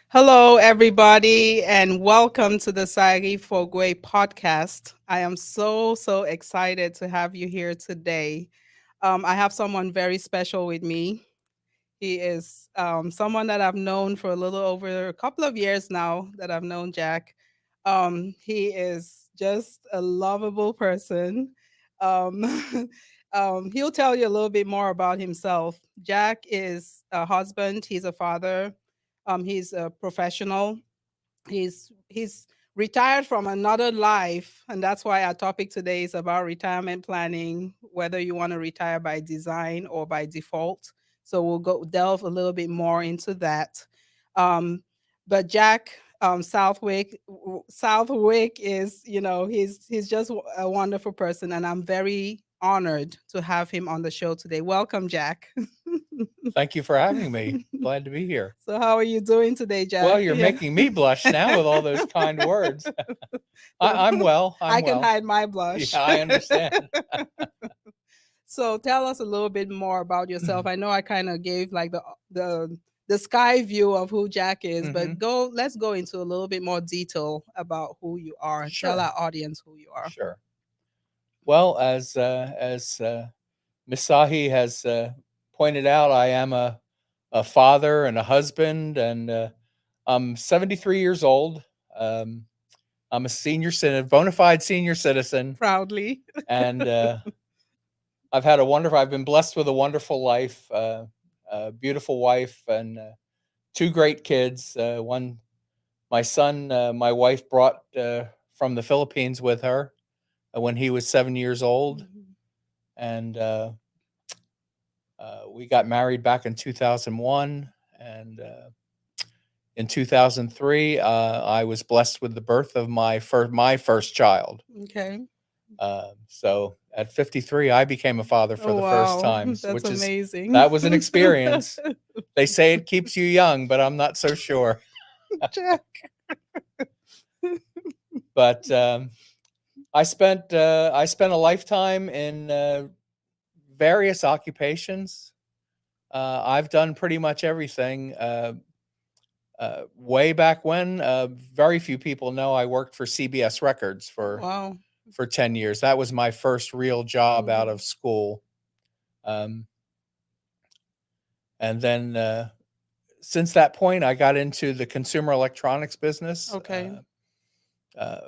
Hello, everybody, and welcome to the Saaghe Fogwe podcast. I am so excited to have you here today. I have someone very special with me. He is someone that I've known for a little over a couple of years now that I've known Jack. He is just a lovable person. Um, he'll tell you a little bit more about himself. Jack is a husband, he's a father, he's a professional. He's retired from another life, and that's why our topic today is about retirement planning, whether you want to retire by design or by default. So we'll go delve a little bit more into that. Um, but Jack Southwick is, he's just a wonderful person, and I'm very honored to have him on the show today. Welcome, Jack. Thank you for having me. Glad to be here. So how are you doing today, Well, Jack? you're Yeah. making me blush now with all those kind words. I'm well. I'm I can well. hide my Yeah, blush. I understand. So tell us a little bit more about yourself. I know I kind of gave like the sky view of who Jack is, but Hmm. let's go into a little bit more detail about who you are. Tell Sure, our audience who you are. sure. Well, as Miss Sahi has pointed out, I am a father and a husband, and I'm 73 years old. Um, I'm a senior citizen, bona fide senior citizen, Proudly. and I've been blessed with a wonderful life, a beautiful wife, and two great kids. My son, my wife brought from the Philippines with her when he was 7 years old, Mhm. and we got married back in 2001. And in 2003, I was blessed with the birth of my first child. Okay. So at 53, I became a father for Oh the first wow, time, that's amazing. that was an experience. They say it keeps you young, but I'm not so sure. Jack. But I spent a lifetime in various occupations. I've done pretty much everything. Way back when, very few people know I worked for CBS Records Wow. for 10 years. That was my first real job out Mhm. of school. Um, and then since that point, I got into the consumer electronics business. Okay. Uh,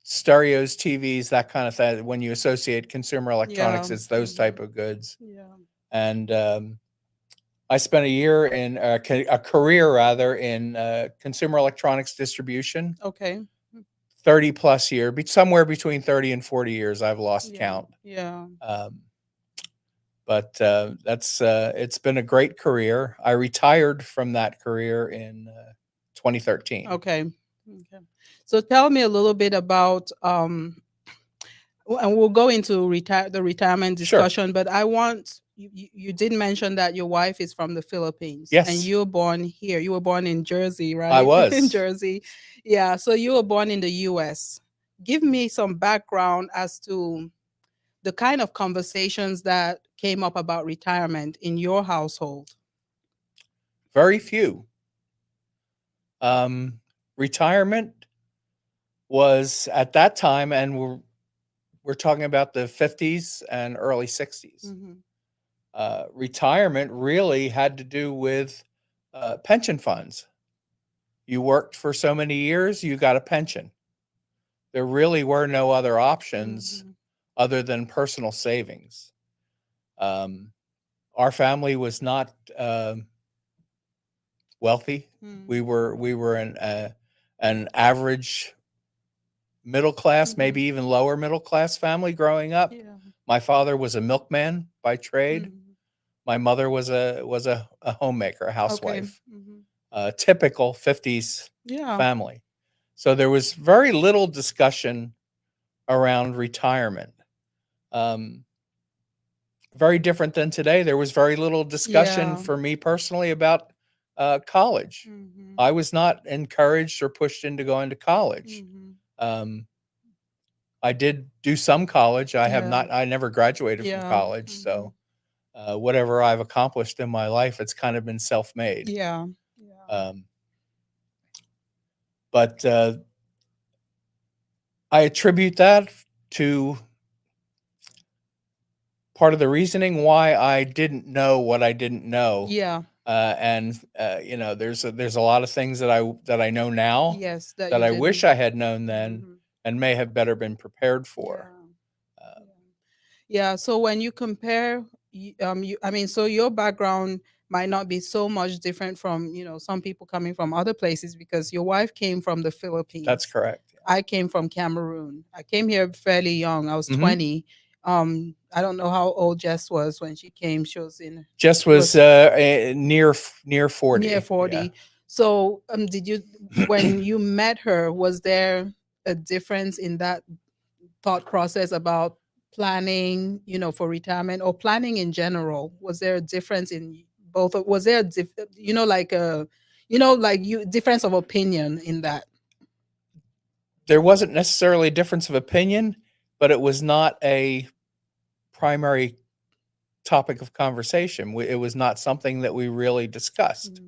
Stereos, TVs, that kind of thing. When you associate consumer Yeah. electronics, it's those type Mhm. of goods. Yeah. And I spent a year in a career rather in consumer electronics distribution. Okay. 30 plus year, somewhere between 30 and 40 years. I've lost Yeah. count. Yeah. Um, but that's it's been a great career. I retired from that career in 2013. Okay. Okay. So tell me a little bit about and we'll go into the retirement Sure. discussion, but I want you did mention that your wife is from the Philippines and Yes, you were born here. You were born in Jersey, I right? In was. Jersey. Yeah, so you were born in the US. Give me some background as to the kind of conversations that came up about retirement in your household. Very few. Um, Retirement was at that time, and we're talking about the 50s and early 60s. Mhm. Retirement really had to do with pension funds. You worked for so many years, you got a pension. There really were no other options Mhm. other than personal savings. Um, our family was not wealthy. Mhm. We were an average middle class, maybe Mhm. even lower middle class family growing up. Yeah. My father was a milkman by trade. Mhm. My mother was a homemaker, a Okay. housewife, Mhm. typical 50s Yeah. family. So there was very little discussion around retirement. Um, Very different than today. There was very little discussion Yeah. for me personally about college. Mhm. I was not encouraged or pushed into going to college. Mhm. Um, I did do some college. Yeah. I never graduated from Yeah. college. Mhm. So whatever I've accomplished in my life, it's kind of been self made. Yeah. Um, but I attribute that to part of the reasoning why I didn't know what I didn't know. Yeah. And you know, there's a lot of things that I know now Yes, that that you I wish didn't. I had known then Hmm. and may have better been prepared for. Yeah. Uh, Yeah. Yeah. So when you compare, I mean, so your background might not be so much different from, some people coming from other places because your wife came from the that's Philippines. correct. I came from Cameroon. I came here fairly young. I was Hmm. 20. I don't know how old Jess was when she came. She was in, Just she was was near near 40. Yeah. 40. So, when you met her, was there a difference in that thought process about planning, for retirement or planning in general? Was there a difference in both? Was there like difference of opinion in that? There wasn't necessarily a difference of opinion, but it was not a primary topic of conversation. It was not something that we really discussed.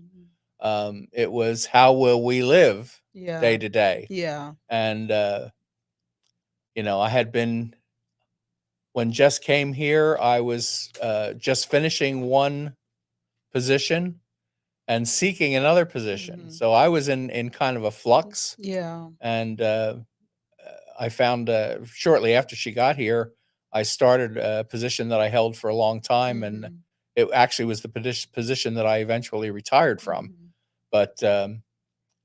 Mhm. It was how will we live day Yeah. to day. Yeah. And you know, I had been when Jess came here, I was just finishing one position and seeking another position. Mhm. So I was in kind of a flux, Yeah. and I found shortly after she got here, I started a position that I held for a long time, and Mhm. it actually was the position that I eventually retired from. Mhm. But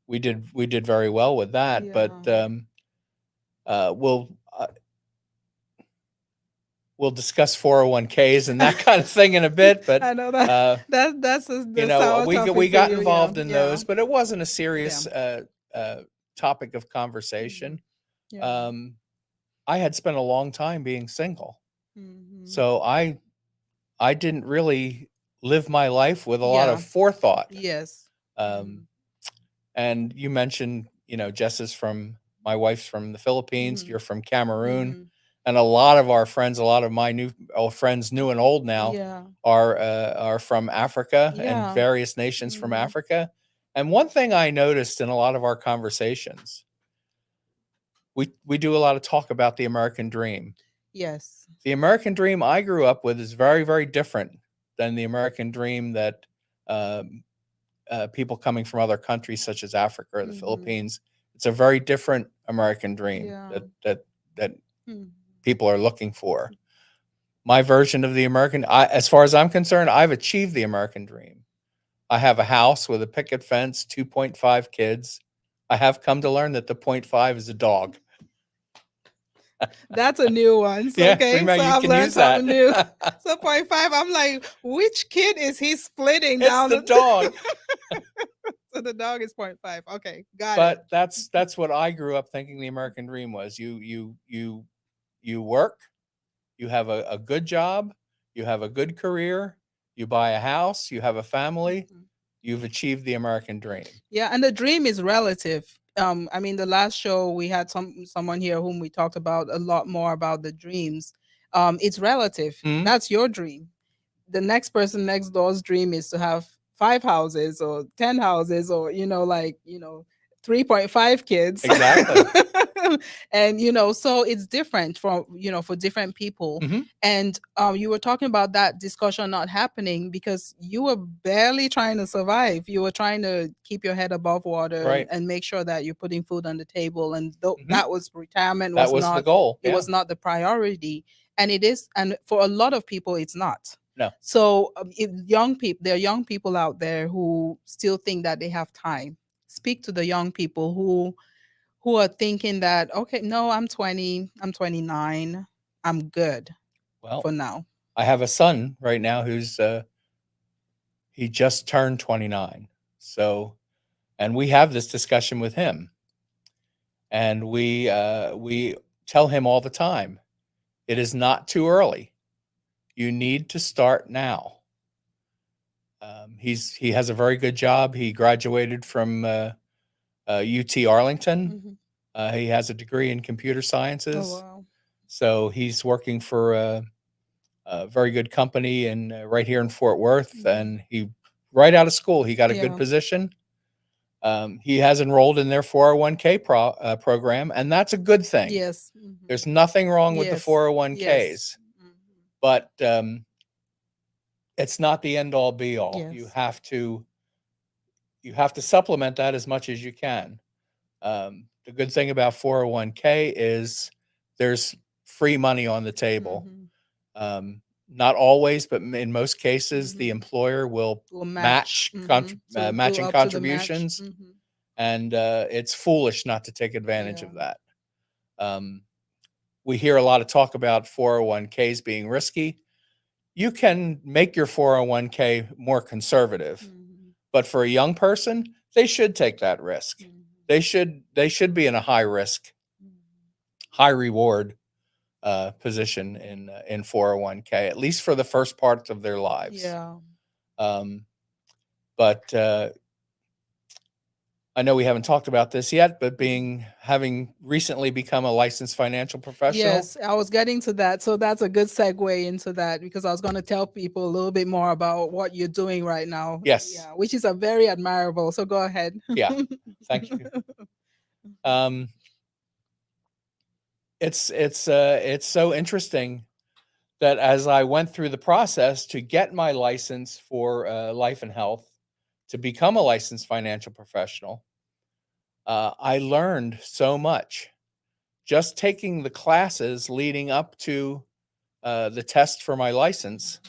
we did very well with that. But Yeah. uh, we'll uh, we'll discuss 401ks and that kind of thing in a bit. But I know that uh, that's you the know, sour we topic for got you. Yeah. involved in Yeah. those, but it wasn't a Yeah. serious uh, topic of Mhm. conversation. Yeah. Um, I had spent a long time being single, Mhm. so I didn't really live my life with a lot of Yeah. forethought. Yes. Um, Mhm. and you mentioned, you know, Jess is from my wife's from the Philippines. Mhm. You're from Cameroon, Mhm. and a lot of our friends, a lot of my new friends, new and old now, Yeah. are from Africa and Yeah. various nations from Mhm. Africa. And one thing I noticed in a lot of our conversations, we do a lot of talk about the American dream. Yes. The American dream I grew up with is very, very different than the American dream that um, people coming from other countries such as Africa or the Mhm. Philippines. It's a very different American dream Yeah. that Mhm. people are looking for. My version of the American, as far as I'm concerned, I've achieved the American dream. I have a house with a picket fence, 2.5 kids. I have come to learn that the point five is a dog. That's a new one. So, Yeah, okay, remember so you I've can learned use something that. new. So point five, I'm like, which kid is he splitting It's down the the dog. so the dog is point five. Okay, got it. But that's what I grew up thinking the American dream was. You work, you have a good job, you have a good career, you buy a house, you have a family, Mhm. you've achieved the American dream. Yeah, and the dream is relative. I mean, the last show we had someone here whom we talked about a lot more about the dreams. It's relative. Mhm. That's your dream. The next person next door's dream is to have 5 houses or 10 houses or 3.5 kids. Exactly. And so it's different for different people. Mhm. And you were talking about that discussion not happening because you were barely trying to survive. You were trying to keep your head above water and, Right. and make sure that you're putting food on the table, and Mhm. that was retirement That was was the not goal. it Yeah. was not the priority. And it is, and for a lot of people it's not. No. So if there are young people out there who still think that they have time. Speak to the young people who are thinking that, okay, no, I'm 20, I'm 29, I'm good Well, for now. I have a son right now who's he just turned 29. So, and we have this discussion with him, and we tell him all the time, it is not too early. You need to start now. He has a very good job. He graduated from UT Arlington. Mhm. He has a degree in computer Oh sciences, wow. so he's working for a very good company and right here in Fort Worth. Mhm. And he right out of school he got a good Yeah. position, He has enrolled in their 401k program, and that's a good thing. Yes. There's nothing wrong with the Yes. Yes. 401ks, but it's not the end all be all. Yes. You have to supplement that as much as you can. The good thing about 401k is there's free money on the table. Not always, but in most cases, the employer will Match. So go matching up to the match. contributions, and it's foolish not to take advantage Yeah. of that. We hear a lot of talk about 401ks being risky. You can make your 401k more conservative, but for a young person, they should take that risk. They should be in a high risk, high reward position in 401k, at least for the first parts of their lives. Yeah. But I know we haven't talked about this yet, but having recently become a licensed financial professional. Yes, I was getting to that. So that's a good segue into that, because I was going to tell people a little bit more about what you're doing right now. Yes. Yeah, which is a very admirable. So go ahead. Yeah. Thank you. It's so interesting that as I went through the process to get my license for life and health, to become a licensed financial professional, I learned so much just taking the classes leading up to the test for my license.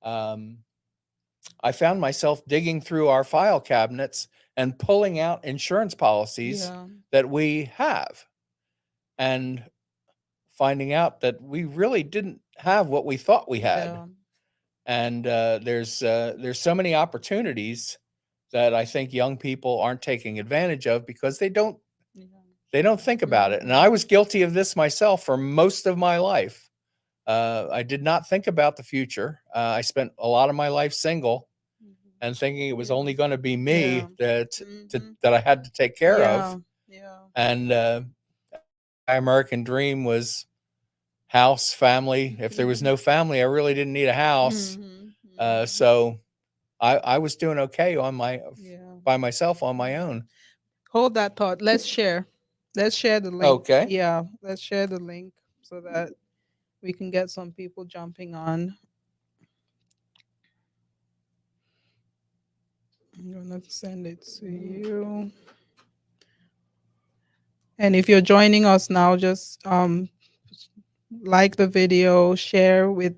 I found myself digging through our file cabinets and pulling out insurance policies that we have, and finding out that we really didn't have what we thought we had. And there's so many opportunities that I think young people aren't taking advantage of because they don't think about it. And I was guilty of this myself for most of my life. I did not think about the future. I spent a lot of my life single and thinking it was only going to be me that I had to take care of. And my American dream was house, family. If there was no family, I really didn't need a house. So I was doing okay by myself on my own. Hold that thought. Let's share the link. Okay. Yeah, let's share the link so that we can get some people jumping on. I'm gonna send it to you. And if you're joining us now, just like the video, share with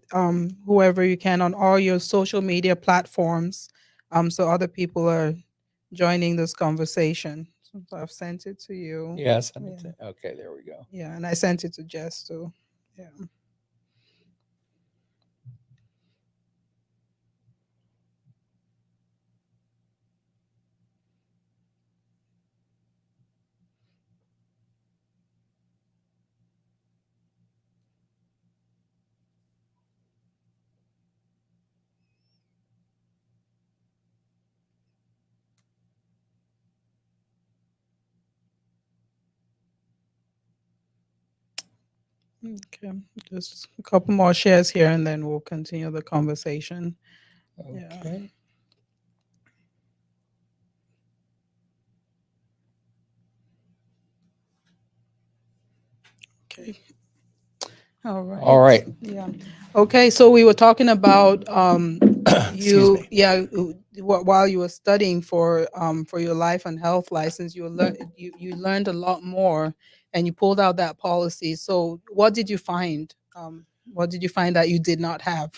whoever you can on all your social media platforms, so other people are joining this conversation. So I've sent it to you. Yeah, send it to, okay, there we go. Yeah, and I sent it to Jess too. Yeah. Okay, just a couple more shares here and then we'll continue the conversation. Okay. Okay. All right. All right. Yeah. Okay, so we were talking about Excuse me. while you were studying for your life and health license, you learned a lot more and you pulled out that policy. So what did you find? What did you find that you did not have?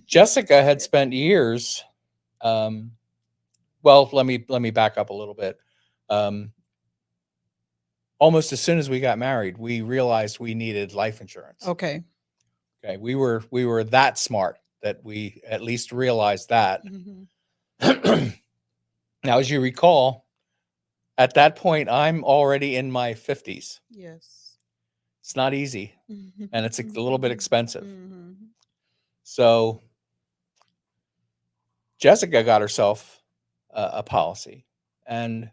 Jessica had spent years. Well, let me back up a little bit. Almost as soon as we got married, we realized we needed life insurance. Okay. Okay, we were that smart that we at least realized that. Now, as you recall, at that point, I'm already in my 50s. Yes. It's not easy, and it's a little bit expensive. So Jessica got herself a policy, and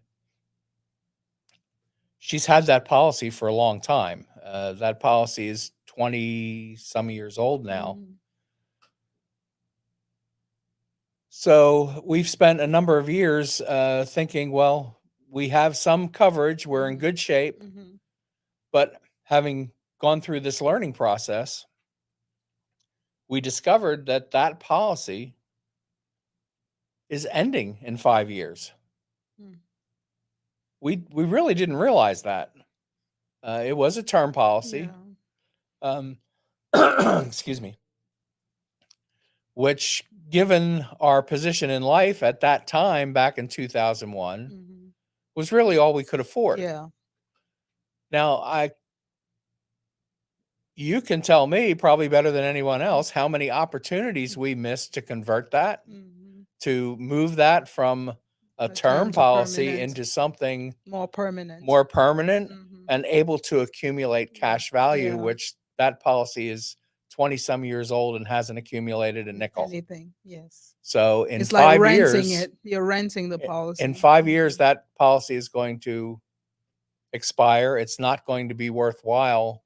she's had that policy for a long time. That policy is 20 some years old now. So we've spent a number of years thinking, well, we have some coverage. We're in Mhm. good shape. Mhm. But having gone through this learning process, we discovered that that policy is ending in 5 years. Mm. We really didn't realize that. It was a term policy, Yeah. um, excuse me, which, given our position in life at that time back in 2001, Mhm. was really all we could afford. Yeah. Now, you can tell me probably better than anyone else how many opportunities we missed to convert that, Mhm. to move that from a A term term to policy permanent, into something more permanent. more permanent Mhm. and able to accumulate Yeah. cash value, Yeah. which that policy is 20 some years old and hasn't accumulated a nickel. Anything. Yes. So in It's like five renting years, it. You're renting the in policy. 5 years, that policy is going to expire. It's not going to be worthwhile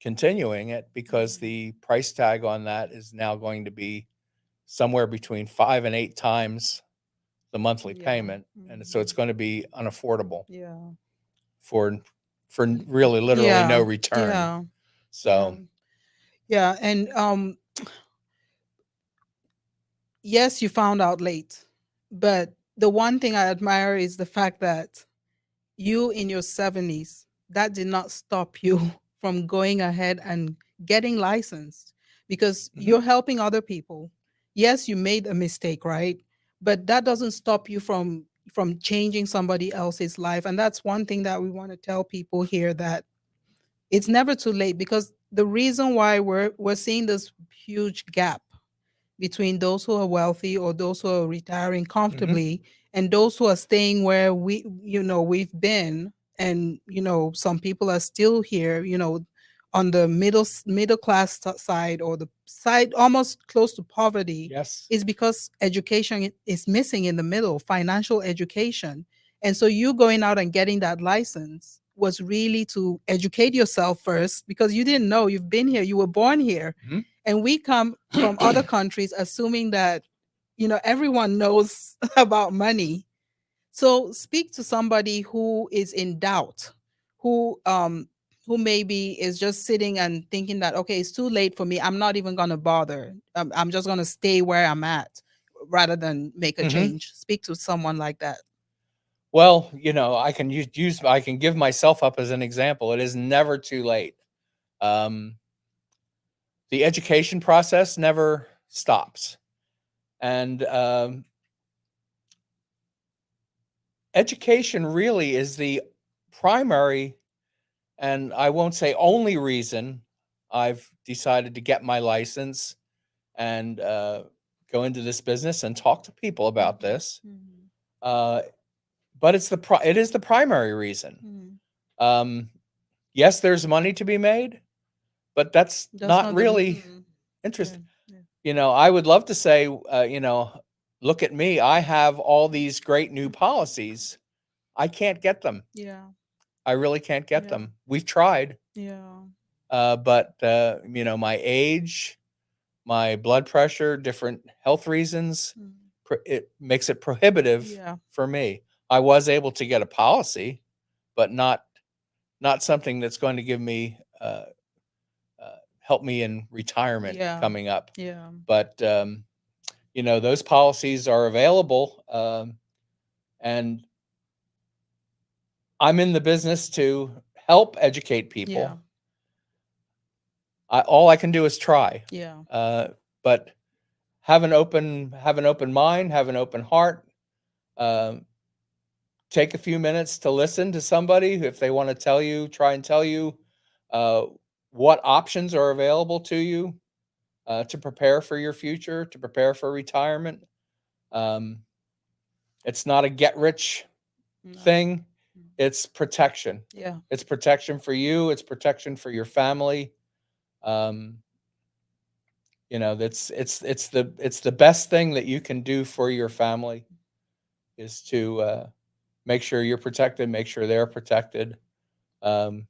continuing it because Mhm. the price tag on that is now going to be somewhere between 5 and 8 times the monthly Yeah. payment, and so it's Mhm. going to be unaffordable Yeah. for really literally no Yeah. return. Yeah. Yeah. So Yeah. And yes, you found out late, but the one thing I admire is the fact that you in your 70s, that did not stop you from going ahead and getting licensed because mhm, you're helping other people. Yes, you made a mistake, right? But that doesn't stop you from changing somebody else's life. And that's one thing that we want to tell people here, that it's never too late, because the reason why we're seeing this huge gap between those who are wealthy or those who are retiring mhm, comfortably and those who are staying where we've been. And some people are still here, on the middle class side, or the side almost close to poverty, yes, is because education is missing in the middle, financial education. And so you going out and getting that license was really to educate yourself first, because you didn't know, you've been here, you were born here. mhm. And we come from other countries assuming that everyone knows about money. So speak to somebody who is in doubt, who um who maybe is just sitting and thinking that, okay, it's too late for me, I'm not even going to bother, I'm just going to stay where I'm at rather than make a Mhm. change. Speak to someone like that. Well, I can I can give myself up as an example. It is never too late. Um, the education process never stops, and education really is the primary, and I won't say only, reason I've decided to get my license and go into this business and talk to people about Mhm, this. mhm, Uh, but it is the primary reason. mhm. Um, yes, there's money to be made, but that's That's not not the really yeah, interest. yeah, I would love to say, look at me. I have all these great new policies. I can't get them. yeah, I really can't get yeah, them. We've tried, yeah. but my age, my blood pressure, different health reasons, Mhm. it makes it prohibitive Yeah, for me. I was able to get a policy, but not something that's going to give me help me in retirement yeah, coming up. yeah, But those policies are available, and I'm in the business to help educate yeah, people. All I can do is try, yeah, but have an open mind, have an open heart. Um, Take a few minutes to listen to somebody if they want to try and tell you uh, what options are available to you to prepare for your future, to prepare for retirement. Um, it's not a get rich no, thing. It's protection. yeah, It's protection for you. It's protection for your family. Um, it's the best thing that you can do for your family is to make sure you're protected, make sure they're protected. Um,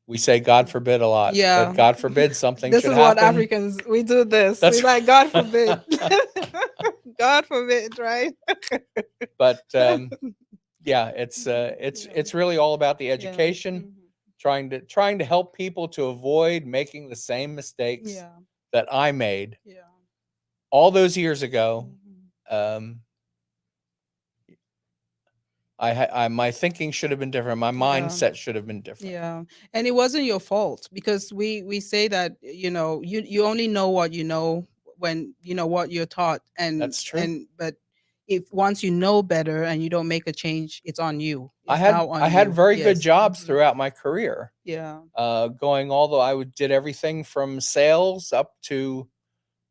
we say God forbid a lot, but yeah. God forbid something This should is what happen. Africans we do. This we That's like, God forbid. God forbid, right? but yeah, Yeah. it's really all about the Yeah. education, Mhm. trying to help people to avoid making the same mistakes Yeah. that I made Yeah. all those years ago. Mhm. Um, my thinking should have been different. My Yeah. mindset should have been different. Yeah. And it wasn't your fault because we say that, you only know what you know when you know what you're taught, That's true. and but if once you know better and you don't make a change, it's on you. It's now I on had you. very good Yes. jobs Mhm. throughout my career. Yeah. Going although did everything from sales up to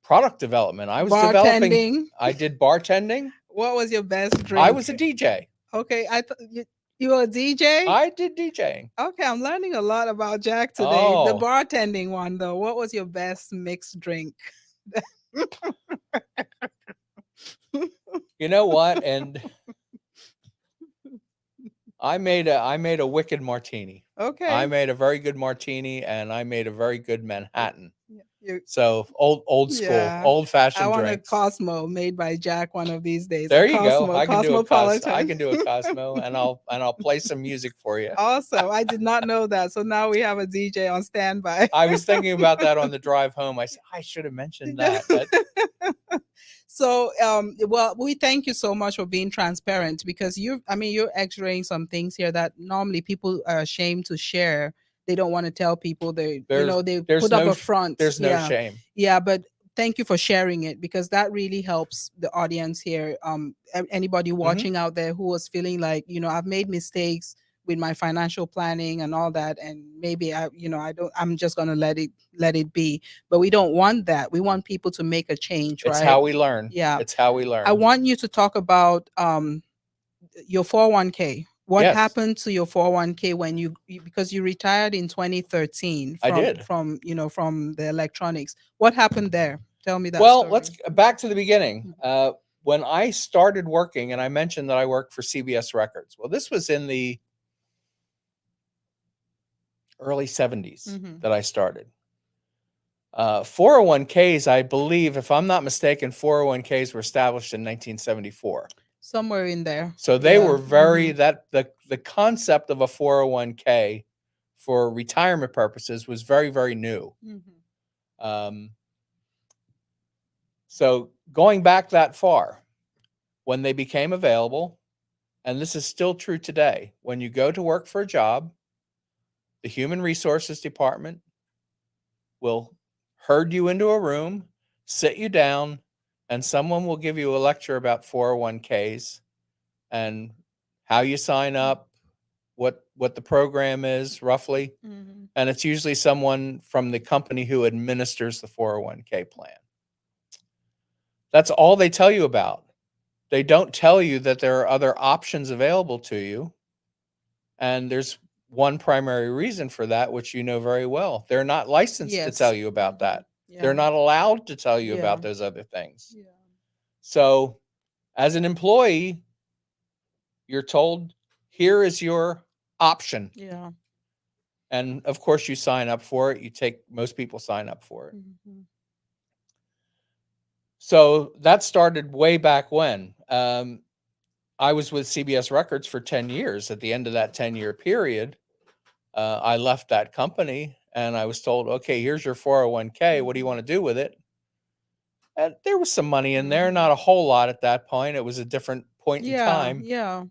product development. Bartending. I did bartending. What was your best I drink? was a DJ. Okay, I thought you were a DJ. I did DJing. Okay, I'm learning a lot about Jack today. The Oh, bartending one, though. What was your best mixed drink? you know what? And I made a wicked martini. I Okay. made a very good martini, and I made a very good Manhattan. Yeah, So old school, yeah. old I fashioned want a drinks. Cosmo made by Jack one of these days. A There you go. Cosmo, I can do a I Cosmopolitan. can do a Cosmo, and I'll play some music for you. Awesome. I did not know that. So now we have a DJ on standby. I was thinking about that on the drive home. I said I should have mentioned that. So well, we thank you so much for being transparent, because you're x-raying some things here that normally people are ashamed to share. They don't want to tell people. They There's put up no a front. there's no Yeah. shame. Yeah, but thank you for sharing it, because that really helps the audience here. Anybody Hmm. watching out there who was feeling like, I've made mistakes with my financial planning and all that, and maybe I'm just going to let it be. But we don't want that. We want people to make a change, It's right? how we learn. Yeah. It's how we I learn. want you to talk about your 401k. What Yes, happened to your 401k when because you retired in 2013 I from did. from the electronics. What happened there? Tell me that Well, let's story. back to the beginning. Mhm. When I started working, and I mentioned that I worked for CBS Records. Well, this was in the early 70s Mhm. that I started. 401ks, I believe, if I'm not mistaken, 401ks were established in 1974. Somewhere in there. So they Yeah. were very Mhm. that the concept of a 401k for retirement purposes was very, very new. Mhm. Um, so going back that far, when they became available, and this is still true today, when you go to work for a job, the human resources department will herd you into a room, sit you down, and someone will give you a lecture about 401ks and how you sign up, what the program is roughly, Mhm. and it's usually someone from the company who administers the 401k plan. That's all they tell you about. They don't tell you that there are other options available to you, and there's one primary reason for that, which you know very well. They're not licensed to tell Yes. you about Mhm. that. They're Yeah. not allowed to tell you Yeah. about those other things. Yeah. So, as an employee, you're told, here is your option. Yeah. And of course, you sign up for it. Most people sign up for it. Mhm. So that started way back when. I was with CBS Records for 10 years. At the end of that 10-year period, I left that company and I was told, okay, here's your 401k. What do you Mhm. want to do with it? And there was some money in there, Mhm. not a whole lot at that point. It was a different point in Yeah. time. Yeah.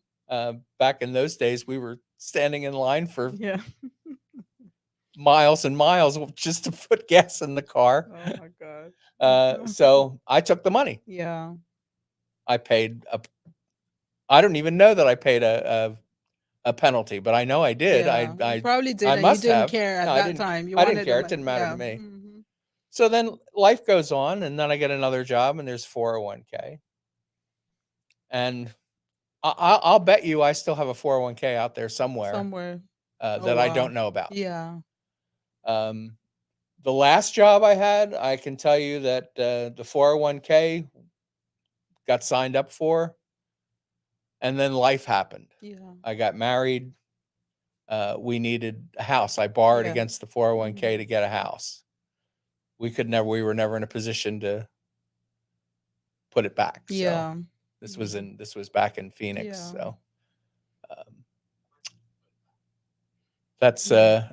Back in those days, we were standing in line for Yeah. miles and miles just to put gas in the car. Oh my God. So I took the money. Yeah. I paid a. I don't even know that I paid a penalty, but I know I did. Yeah. You probably did, I and you must didn't have. care No, at I that didn't. time. You I didn't wanted the care. It money. didn't matter to Yeah. me. Mhm. So then life goes on, and then I get another job, and there's 401k, and I'll bet you I still have a 401k out there somewhere Somewhere. Oh that I wow. don't know about. Yeah. Um, the last job I had, I can tell you that the 401k got signed up for, and then life happened. Yeah. I got married. We needed a house. I borrowed Yeah. against the 401k Mhm. to get a house. We were never in a position to put it back. So Yeah. this was Yeah. in this was back in Phoenix. Yeah. So Um, that's Yeah.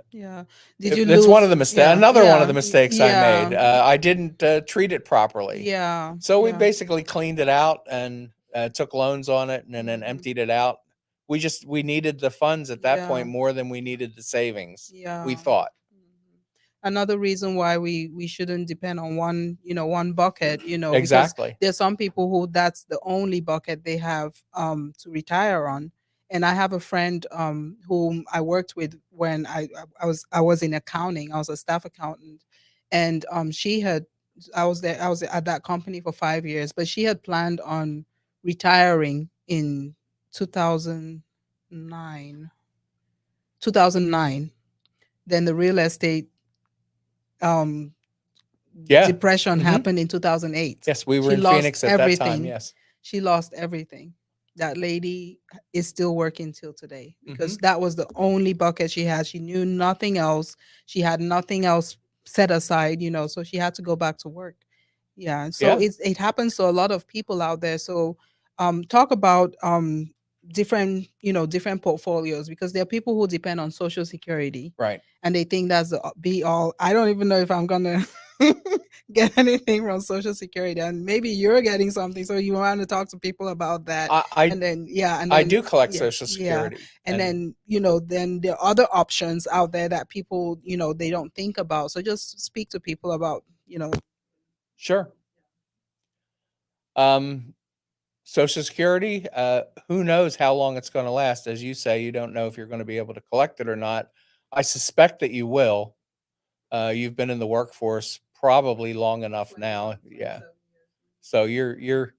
Did you it's one of lose? the mistakes. Yeah. Another one of the Yeah. mistakes I Yeah. made. I didn't treat it properly. Yeah. So we Yeah. basically cleaned it out and took loans on it, and then Mhm. emptied it out. We needed the funds at that Yeah. point more than we needed the savings. We Yeah. thought. Mhm. Another reason why we shouldn't depend on one, one bucket, because Exactly. there's some people who that's the only bucket they have to retire on. And I have a friend whom I worked with when I was in accounting. I was a staff accountant, and she had I was at that company for 5 years, but she had planned on retiring in 2009. 2009. Then the real estate um Yeah. depression Hmm. happened in 2008. Yes, we were She in lost Phoenix at that time. everything. Yes. She lost everything. That lady is still working till today Hmm. because that was the only bucket she had. She knew nothing else. She had nothing else set aside, so she had to go back to work. Yeah. So Yeah. it happens to a lot of people out there. So talk about different, different portfolios, because there are people who depend on social security Right. and they think that's the be all. I don't even know if I'm gonna get anything from social security, and maybe you're getting something, so you want to talk to people about that. I I, And then yeah, and I then do collect yeah, Social yeah, Security, and and then then there are other options out there that people they don't think about. So just speak to people about sure. Um, Social Security, who knows how long it's going to last? As you say, you don't know if you're going to be able to collect it or not. I suspect that you will. You've been in the workforce probably long enough now. Yeah. So you've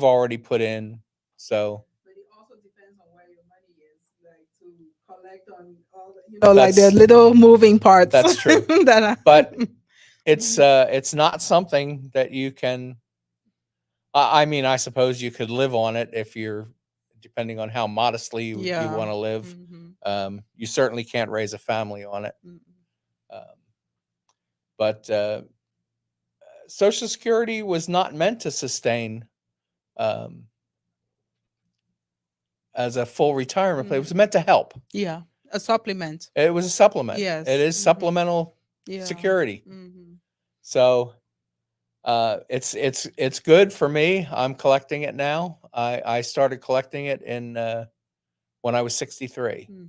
already put in. So But it also depends on where your money is, like to collect on all the, like the that's little moving parts that's true. that are. But it's not something that you can. I mean, I suppose you could live on it if you're, depending on how modestly you Yeah. want to live. Hmm. You certainly can't raise a family on it. Um, but Social Security was not meant to sustain um, as a full retirement plan. It was meant to help. Yeah. A supplement. It was a supplement. It Yes. is supplemental Yeah. security. Hmm. So it's good for me. I'm collecting it now. I started collecting it in when I was 63. Hmm.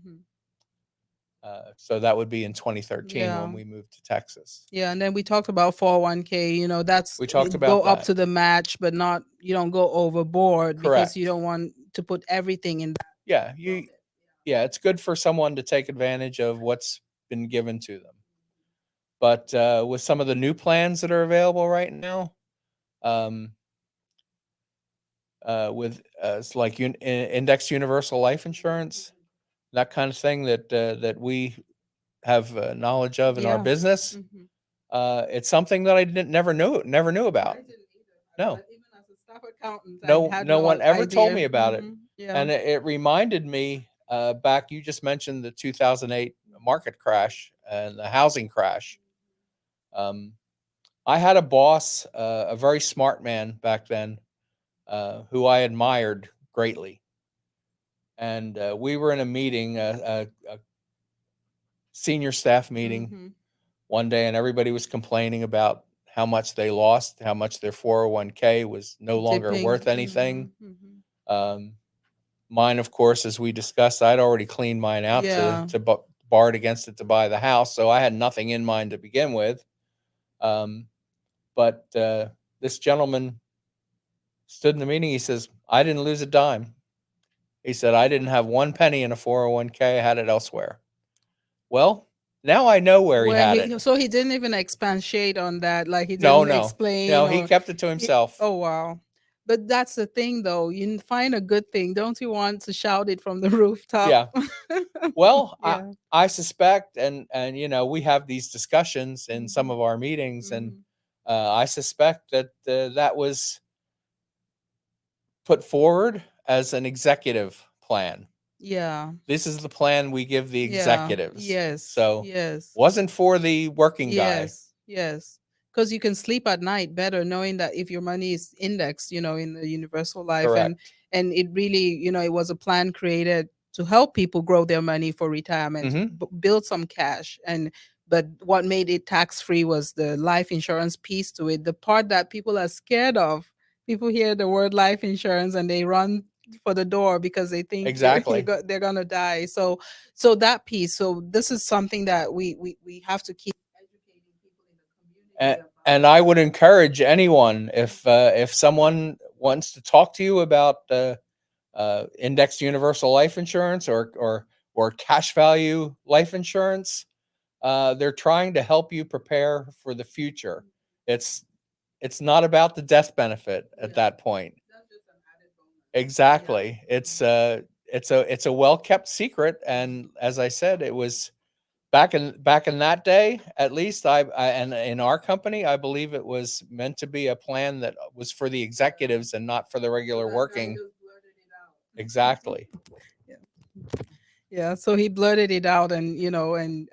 So that would be in 2013 when Yeah. we moved to Texas. Yeah, and then we talked about 401k, that's We talked it go about up that. to the match, but not you don't go overboard because you Correct. don't want to put everything in that Yeah, bucket. yeah, it's good for someone to take advantage of what's been given to them. But with some of the new plans that are available right now, um, with it's like indexed universal life insurance, that kind of thing that we have knowledge of in our Yeah. business, Mhm. it's something that I didn't never knew I about. didn't either. No, But even as a staff accountant, I no, had no no one ever told idea. me about it, Yeah. and it reminded me back. You just mentioned the 2008 market crash and the housing crash. Um, I had a boss, a very smart man back then, who I admired greatly, and we were in a meeting, a senior staff meeting Hmm. one day, and everybody was complaining about how much they lost, how much their 401k was no longer Dipping. worth anything. Hmm. Um, Mine, of course, as we discussed, I'd already cleaned mine out Yeah. to borrowed against it to buy the house, so I had nothing in mind to begin with. Um, but this gentleman stood in the meeting. He says, "I didn't lose a dime." He said, "I didn't have one penny in a 401k. I had it elsewhere." Well, now I know where he Where had it. he didn't even expatiate on that, like he No, didn't no, explain no. He or kept it to himself. oh wow. But that's the thing though. You find a good thing. Don't you want to shout it from the rooftop? Yeah. Well, Yeah. I suspect, and we have these discussions in some Mhm. of our meetings, and Mhm. I suspect that that was put forward as an executive plan. Yeah. This is the plan we give the Yeah. executives. Yes. So Yes. wasn't for the working guy. Yes. Yes. because you can sleep at night better knowing that if your money is indexed, in the universal life. and Correct. and it really, it was a plan created to help people grow their money for retirement, Hmm. build some cash. And but what made it tax free was the life insurance piece to it, the part that people are scared of. People hear the word life insurance and they run for the door because they think Exactly. they're gonna die. So that piece. So this is something that we have to keep educating people in the community about. And I would encourage anyone, if someone wants to talk to you about indexed universal life insurance or cash value life insurance, they're trying to help you prepare for the future. It's it's not about the death benefit at Yeah, that point. that's just an added bonus. Yeah. Exactly. It's a well kept secret, and as I said, it was back in that day. At least and in our company, I believe it was meant to be a plan that was for the executives and not for the So regular that guy working. just blurted it out. Exactly. Yeah. Yeah, so he blurted it out, and he didn't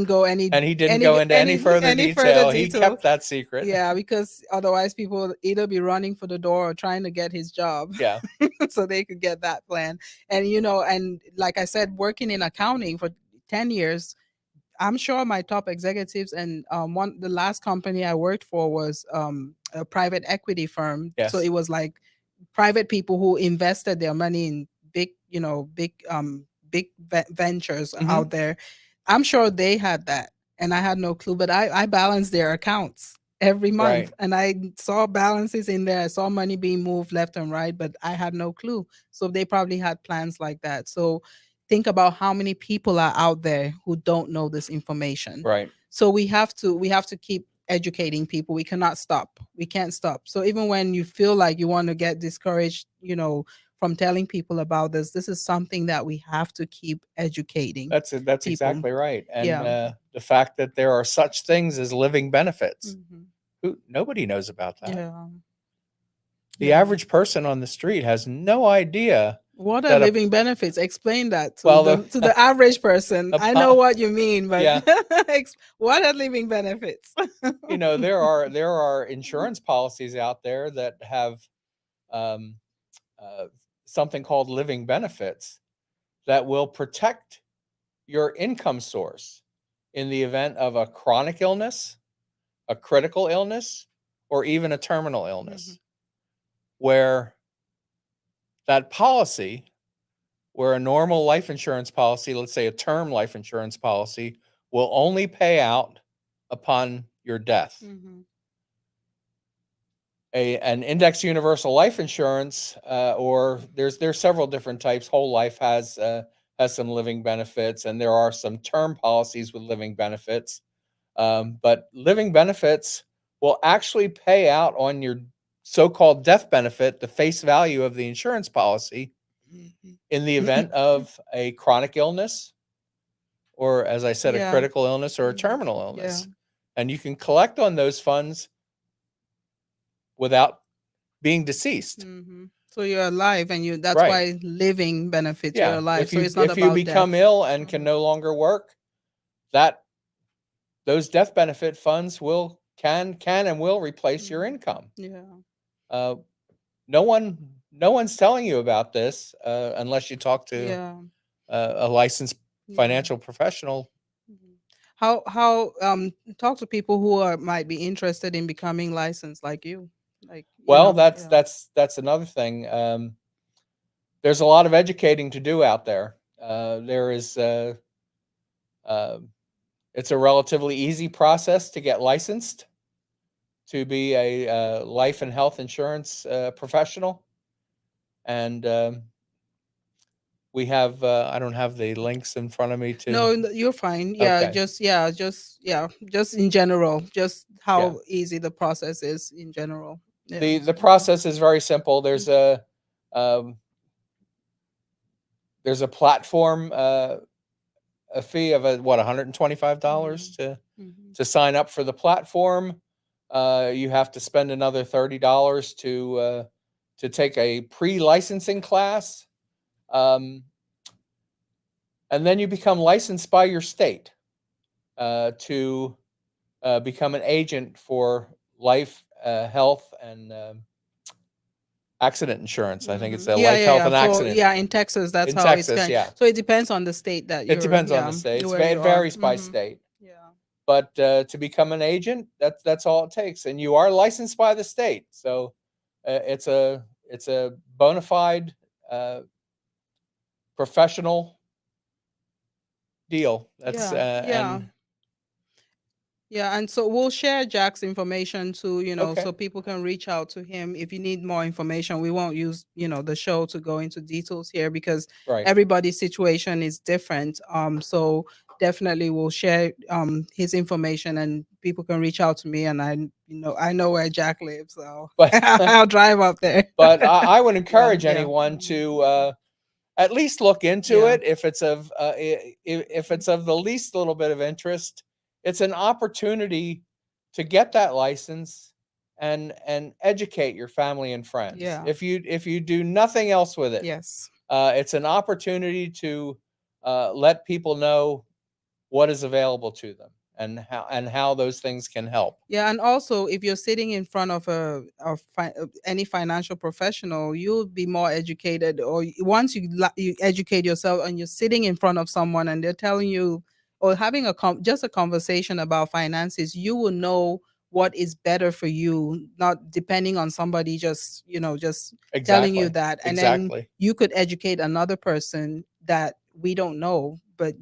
go And he didn't go into any further any further detail. He detail. kept that secret. Yeah, because otherwise people would either be running for the door or trying to get his job Yeah. so they could get that plan. And like I said, working in accounting for 10 years, I'm sure my top executives, and the last company I worked for was a private equity firm. So it Yes. was like private people who invested their money in big ventures Hmm. out there. I'm sure they had that, and I had no clue. But I balanced their accounts every month, Right. and I saw balances in there. I saw money being moved left and right, but I had no clue. So they probably had plans like that. So think about how many people are out there who don't know this information. Right. So we have to keep educating people. We cannot stop. We can't stop. So even when you feel like you want to get discouraged, from telling people about this is something that we have to keep educating That's people. exactly right. And Yeah. the fact that there are such things as living benefits, Hmm. who nobody knows about that. Yeah. The Yeah. average person on the street has no idea What are that living benefits? Explain that to well, the average person. a I know po- what you mean, but yeah, what are living benefits? there are insurance policies out there that have um, uh, something called living benefits that will protect your income source in the event of a chronic illness, a critical illness, or even a terminal Mhm. illness, where that policy, where a normal life insurance policy, let's say a term life insurance policy, will only pay out upon your death. Mhm. An index universal life insurance, or there's several different types. Whole life has some living benefits, and there are some term policies with living benefits. But living benefits will actually pay out on your so-called death benefit, the face value of the insurance policy, Mhm. in the event of a chronic illness, or as I said, a Yeah. critical illness or a Mhm. terminal Yeah. illness. And you can collect on those funds without being deceased. So you're alive, and that's Right. why living benefits. You're Yeah. alive. If So you it's not if you about become death. ill and can Mhm. no longer work, that those death benefit funds can and will replace your Mhm. income. Yeah. Uh, no one's telling you about this unless you talk to Yeah. a licensed Yeah. financial professional. Mhm. How talk to people who might be interested in becoming licensed like you. Like, Well, that's yeah. that's that's another thing. There's a lot of educating to do out there. There is uh, it's a relatively easy process to get licensed to be a life and health insurance professional, and we have I don't have the links in front of me to. No, you're fine. Okay. Just in general, just Yeah. how easy the process is in general. Yeah. The Mhm. process is very simple. Um, there's a platform, a fee of $125 Mhm. Mhm. to sign up for the platform. You have to spend another $30 to take a pre-licensing class, um, and then you become licensed by your state to become an agent for life, health, and accident insurance. I think it's a Yeah, life, yeah, health, yeah. and For accident yeah, in Texas, that's in how it's Texas. kind. Yeah, So it depends on the state that it you're, depends on the yeah, states. where It you are. varies by state. Yeah. But to become an agent, that's all it takes, and you are licensed by the state. So it's a bona fide uh, professional deal. That's Yeah, yeah. and Yeah, and so we'll share Jack's information too, okay, so people can reach out to him if you need more information. We won't use, the show to go into details here because right. everybody's situation is different. So definitely we'll share his information and people can reach out to me and I know where Jack lives, so But I'll drive up there. but I would Yeah, encourage yeah. anyone to at least look into Yeah. it if it's of if it's of the least little bit of interest. It's an opportunity to get that license and educate your family and friends. Yeah. If you do nothing else with it, Yes. it's an opportunity to let people know what is available to them and how those things can help. Yeah, and also if you're sitting in front of any financial professional, you'll be more educated. Or once you educate yourself and you're sitting in front of someone and they're telling you or having just a conversation about finances, you will know what is better for you, not depending on somebody just telling you Exactly. that, and then Exactly. you could educate another person that we don't know, but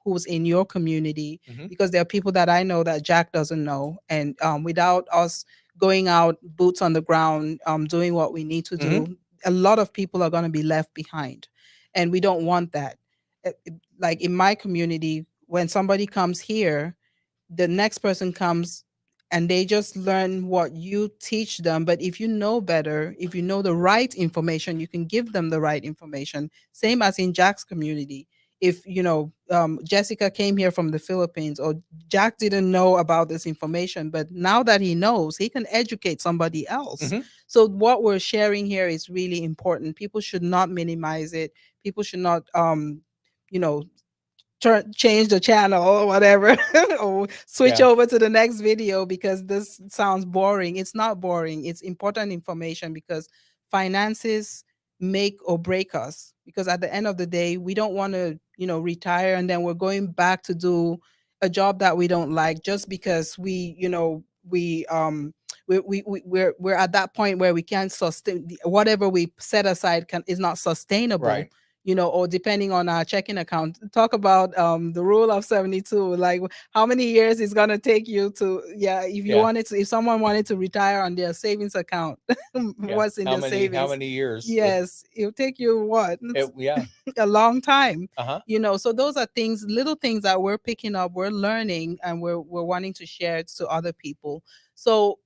who's in your community, Hmm. because there are people that I know that Jack doesn't know. And without us going out, boots on the ground, doing what we need to Hmm. do, a lot of people are going to be left behind. And we don't want that. Like in my community, when somebody comes here, the next person comes and they just learn what you teach them. But if you know better, if you know the right information, you can give them the right information. Same as in Jack's community. If Jessica came here from the Philippines, or Jack didn't know about this information, but now that he knows, he can educate somebody else. Hmm. So what we're sharing here is really important. People should not minimize it. People should not you know change the channel or whatever, or switch Yeah. over to the next video because this sounds boring. It's not boring. It's important information because finances make or break us. Because at the end of the day, we don't want to, retire and then we're going back to do a job that we don't like just because we're at that point where we can't sustain whatever we set aside is not sustainable, Right. or depending on our checking account. Talk about the rule of 72, like how many years it's gonna take you to, yeah, Yeah. if someone wanted to retire on their savings account, Yeah. what's in How their many how savings? many years? Yes, it'll take you what? Yeah. A long time. Uh-huh. So those are things, little things that we're picking up, we're learning, and we're wanting to share it to other people. So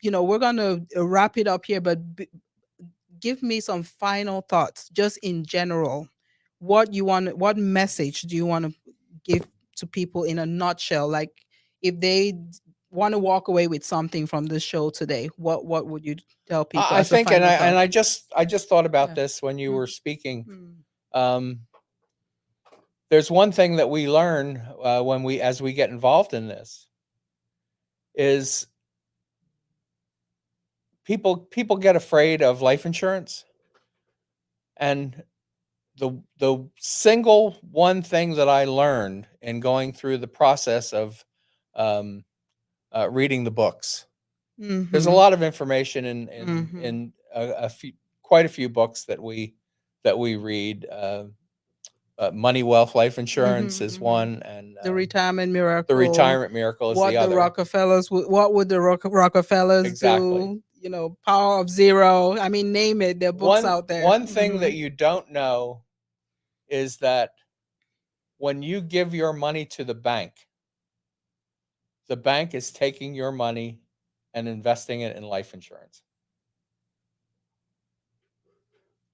we're gonna wrap it up here, but give me some final thoughts just in general. What message do you want to give to people in a nutshell? Like if they want to walk away with something from this show today, what would you tell people I as a think, and final I and thought? I just thought about Yeah. this when you Mm, were speaking. mm, Um, there's one thing that we learn when we as we get involved in this is people get afraid of life insurance, and the single one thing that I learned in going through the process of um, reading the books. There's a mhm, lot of information mhm, in a few, quite a few books that we read. Money, Wealth, Life Insurance mhm, is mhm. one, and The Retirement The Miracle, Retirement Miracle is the other. what would the Rockefellers Exactly. do? Power of Zero. I mean, name it. There are books One out there. one thing that you don't know is that when you give your money to the bank is taking your money and investing it in life insurance.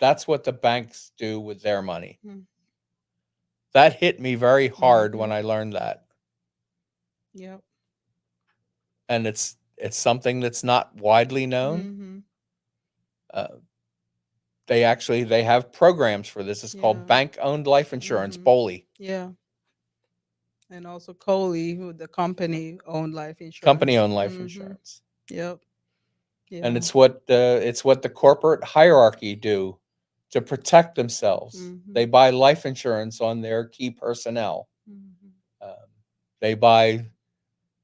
That's what the banks do with their money. Mhm, That hit me very hard when mhm. I learned that. Yep. And it's something that's not widely known. Mhm. Uh, they have programs for this. It's called Yeah. bank owned life insurance, Mhm. BOLI. Yeah. And also Coley, who the company owned life insurance. company-owned life Mm-hmm. insurance. Yep. And Yeah. it's what the corporate hierarchy do to protect themselves. Mm-hmm. They buy life insurance on their key personnel. Mm-hmm. Um, they buy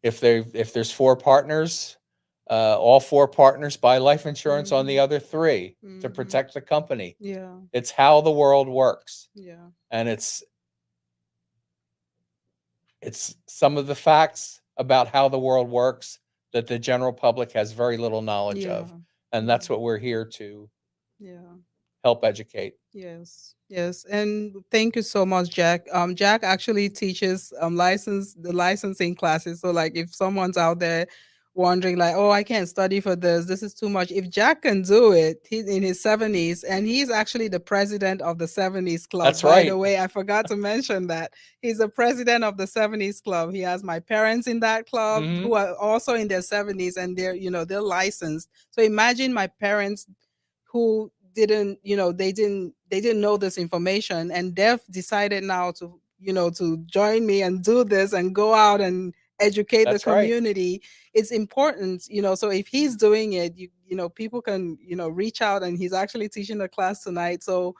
if there's four partners, all four partners buy life insurance on the Mm-hmm. other three to Mm-hmm. protect the company. Yeah. It's how the world works, Yeah. and it's some of the facts about how the world works that the general public has very little knowledge Yeah. of, and Yeah. that's what we're here to Yeah. help educate. Yes, yes, and thank you so much, Jack. Jack actually teaches the licensing classes. So, like, if someone's out there wondering, like, oh, I can't study for this, this is too much. If Jack can do it, he's in his 70s, and he's actually the president of the 70s club. That's By the right. way, I forgot to mention that he's the president of the 70s club. He has my parents in that club Hmm. who are also in their 70s, and they're licensed. So imagine my parents who didn't they didn't know this information, and they've decided now to to join me and do this and go out and educate the That's right. community. It's important, so if he's doing it, people can reach out, and he's actually teaching the class tonight. So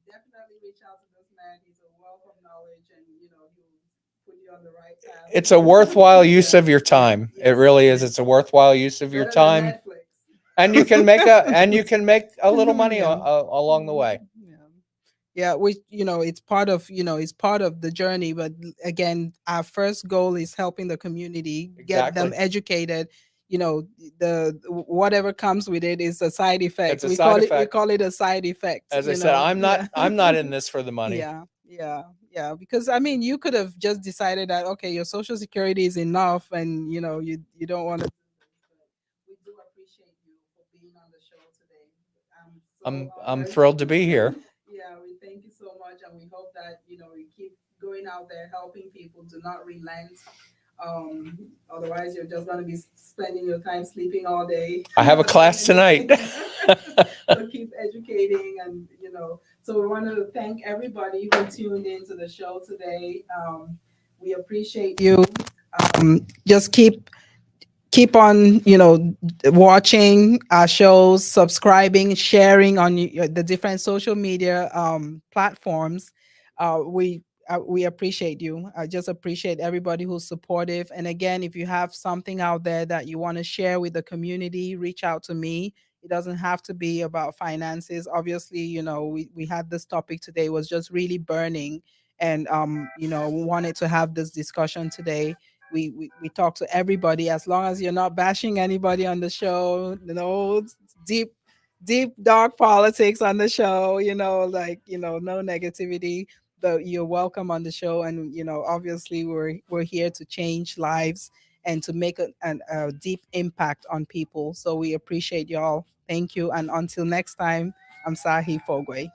definitely reach out to this man. He's a wealth of knowledge, and he'll put you on the right It's a path. worthwhile use Yes, of your yes, time. It yes, really is. yes. It's a worthwhile use of your Better than time, Netflix. and you can make a little money Yeah. along the way. Yeah. Yeah, we it's part of the journey, but again, our first goal is helping the community, get them Exactly. educated. The whatever comes with it is a side effect. It's a We side call it we effect. call it a side effect, As I said, I'm not yeah. I'm not in this for the money. Yeah, yeah, yeah. Because I mean, you could have just decided that okay, your social security is enough, and you don't want to. We do appreciate you for being on the show today. I'm so I'm honored. thrilled to be here. Yeah, we thank you so much, and we hope that you keep going out there helping people. Do not relent. Otherwise, you're just gonna be spending your time sleeping all day I have a without class tonight. educating. So keep educating, and So we want to thank everybody who tuned into the show today. We appreciate you. Just keep on watching our shows, subscribing, sharing on the different social media platforms. We appreciate you. I just appreciate everybody who's supportive. And again, if you have something out there that you want to share with the community, reach out to me. It doesn't have to be about finances. Obviously, we had this topic today, was just really burning, and we wanted to have this discussion today. We talk to everybody, as long as you're not bashing anybody on the show. Deep dark politics on the show. No negativity. But you're welcome on the show, and obviously we're here to change lives and to make a deep impact on people. So we appreciate y'all. Thank you, and until next time, I'm Sahi Fogwe.